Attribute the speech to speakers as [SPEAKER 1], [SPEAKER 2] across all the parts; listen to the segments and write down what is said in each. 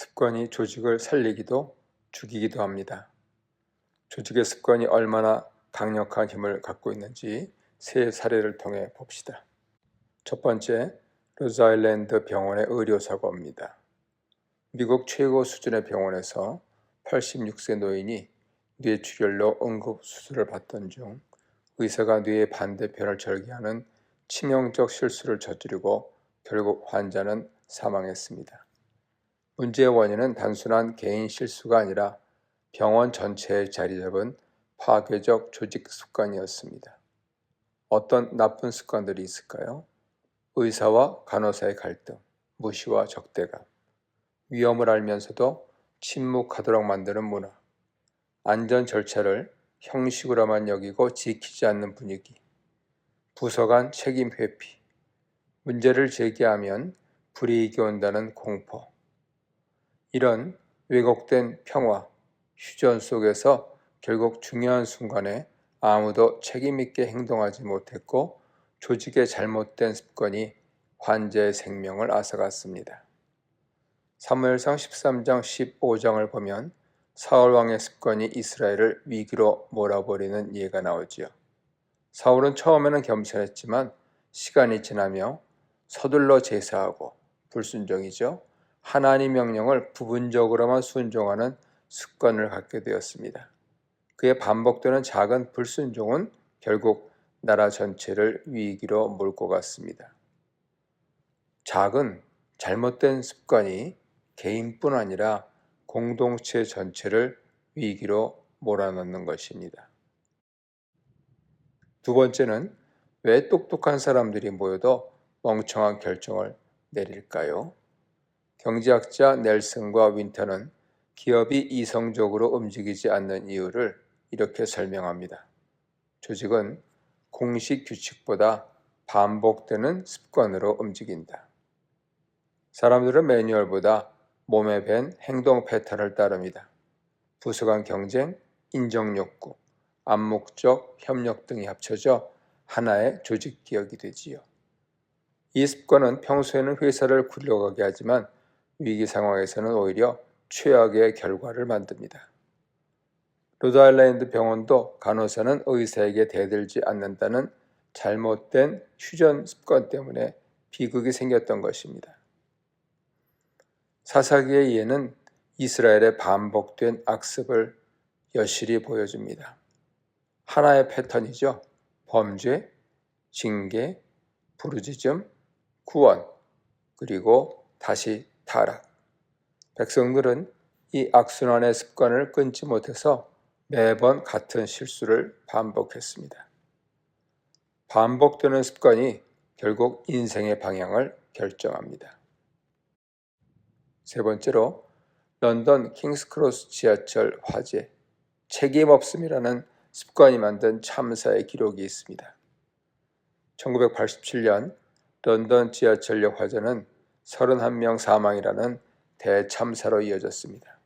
[SPEAKER 1] 습관이 조직을 살리기도 죽이기도 합니다. 조직의 습관이 얼마나 강력한 힘을 갖고 있는지 세 사례를 통해 봅시다. 첫 번째, 로즈아일랜드 병원의 의료사고입니다. 미국 최고 수준의 병원에서 86세 노인이 뇌출혈로 응급수술을 받던 중 의사가 뇌의 반대편을 절개하는 치명적 실수를 저지르고 결국 환자는 사망했습니다. 문제의 원인은 단순한 개인 실수가 아니라 병원 전체에 자리 잡은 파괴적 조직 습관이었습니다. 어떤 나쁜 습관들이 있을까요? 의사와 간호사의 갈등, 무시와 적대감, 위험을 알면서도 침묵하도록 만드는 문화, 안전 절차를 형식으로만 여기고 지키지 않는 분위기, 부서 간 책임 회피, 문제를 제기하면 불이익이 온다는 공포. 이런 왜곡된 평화, 휴전 속에서 결국 중요한 순간에 아무도 책임있게 행동하지 못했고 조직의 잘못된 습관이 환자의 생명을 앗아갔습니다. 사무엘상 13장 15장을 보면 사울 왕의 습관이 이스라엘을 위기로 몰아버리는 예가 나오지요. 사울은 처음에는 겸손했지만 시간이 지나며 서둘러 제사하고 불순종이죠. 하나님 명령을 부분적으로만 순종하는 습관을 갖게 되었습니다. 그의 반복되는 작은 불순종은 결국 나라 전체를 위기로 몰고 갔습니다. 작은 잘못된 습관이 개인뿐 아니라 공동체 전체를 위기로 몰아넣는 것입니다. 두 번째는 왜 똑똑한 사람들이 모여도 멍청한 결정을 내릴까요? 경제학자 넬슨과 윈터는 기업이 이성적으로 움직이지 않는 이유를 이렇게 설명합니다. 조직은 공식 규칙보다 반복되는 습관으로 움직인다. 사람들은 매뉴얼보다 몸에 밴 행동 패턴을 따릅니다. 부서 간 경쟁, 인정 욕구, 암묵적 협력 등이 합쳐져 하나의 조직 기억이 되지요. 이 습관은 평소에는 회사를 굴러가게 하지만 위기 상황에서는 오히려 최악의 결과를 만듭니다. 로드아일랜드 병원도 간호사는 의사에게 대들지 않는다는 잘못된 휴전 습관 때문에 비극이 생겼던 것입니다. 사사기의 예는 이스라엘의 반복된 악습을 여실히 보여줍니다. 하나의 패턴이죠. 범죄, 징계, 부르짖음, 구원, 그리고 다시 타락. 백성들은 이 악순환의 습관을 끊지 못해서 매번 같은 실수를 반복했습니다. 반복되는 습관이 결국 인생의 방향을 결정합니다. 세 번째로 런던 킹스크로스 지하철 화재, 책임 없음이라는 습관이 만든 참사의 기록이 있습니다. 1987년 런던 지하철역 화재는 31명 사망이라는 대참사로 이어졌습니다.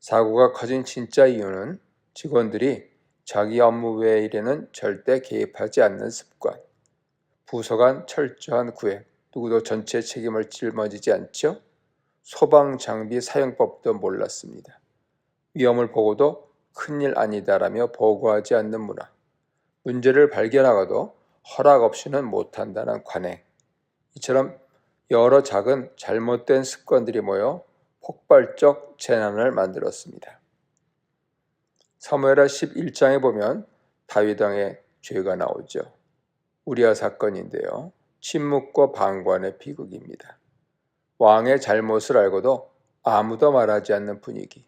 [SPEAKER 1] 사고가 커진 진짜 이유는 직원들이 자기 업무 외의 일에는 절대 개입하지 않는 습관, 부서 간 철저한 구획, 누구도 전체 책임을 짊어지지 않죠? 소방 장비 사용법도 몰랐습니다. 위험을 보고도 큰일 아니다라며 보고하지 않는 문화, 문제를 발견하고도 허락 없이는 못한다는 관행, 이처럼 여러 작은 잘못된 습관들이 모여 폭발적 재난을 만들었습니다. 사무엘하 11장에 보면 다윗 왕의 죄가 나오죠. 우리아 사건인데요. 침묵과 방관의 비극입니다. 왕의 잘못을 알고도 아무도 말하지 않는 분위기,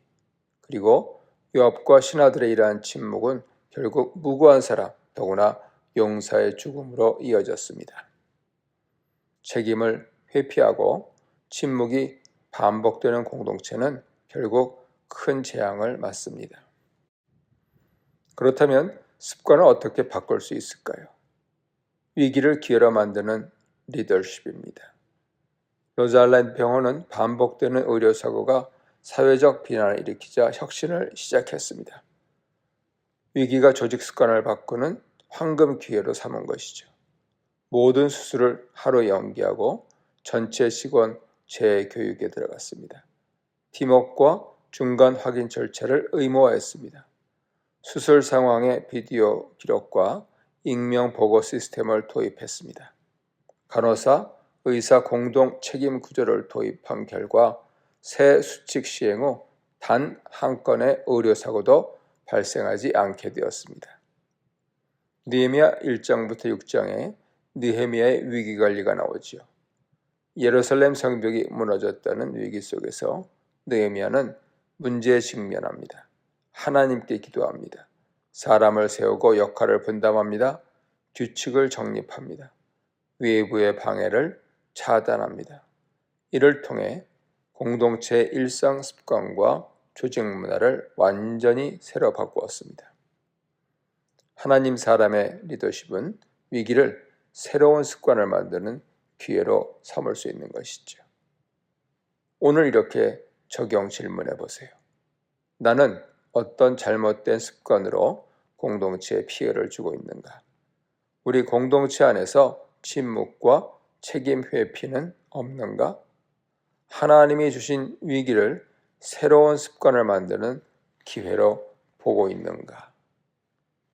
[SPEAKER 1] 그리고 요압과 신하들의 이러한 침묵은 결국 무고한 사람, 더구나 용사의 죽음으로 이어졌습니다. 책임을 회피하고 침묵이 반복되는 공동체는 결국 큰 재앙을 맞습니다. 그렇다면 습관을 어떻게 바꿀 수 있을까요? 위기를 기회로 만드는 리더십입니다. 로즈아일랜드 병원은 반복되는 의료사고가 사회적 비난을 일으키자 혁신을 시작했습니다. 위기가 조직 습관을 바꾸는 황금 기회로 삼은 것이죠. 모든 수술을 하루 연기하고 전체 직원 재교육에 들어갔습니다. 팀워크와 중간 확인 절차를 의무화했습니다. 수술 상황의 비디오 기록과 익명 보고 시스템을 도입했습니다. 간호사, 의사 공동 책임 구조를 도입한 결과 새 수칙 시행 후 단 한 건의 의료사고도 발생하지 않게 되었습니다. 느헤미야 1장부터 6장에 느헤미야의 위기관리가 나오지요. 예루살렘 성벽이 무너졌다는 위기 속에서 느헤미야는 문제에 직면합니다. 하나님께 기도합니다. 사람을 세우고 역할을 분담합니다. 규칙을 정립합니다. 외부의 방해를 차단합니다. 이를 통해 공동체의 일상 습관과 조직 문화를 완전히 새로 바꾸었습니다. 하나님 사람의 리더십은 위기를 새로운 습관을 만드는 기회로 삼을 수 있는 것이죠. 오늘 이렇게 적용 질문해 보세요. 나는 어떤 잘못된 습관으로 공동체에 피해를 주고 있는가? 우리 공동체 안에서 침묵과 책임 회피는 없는가? 하나님이 주신 위기를 새로운 습관을 만드는 기회로 보고 있는가?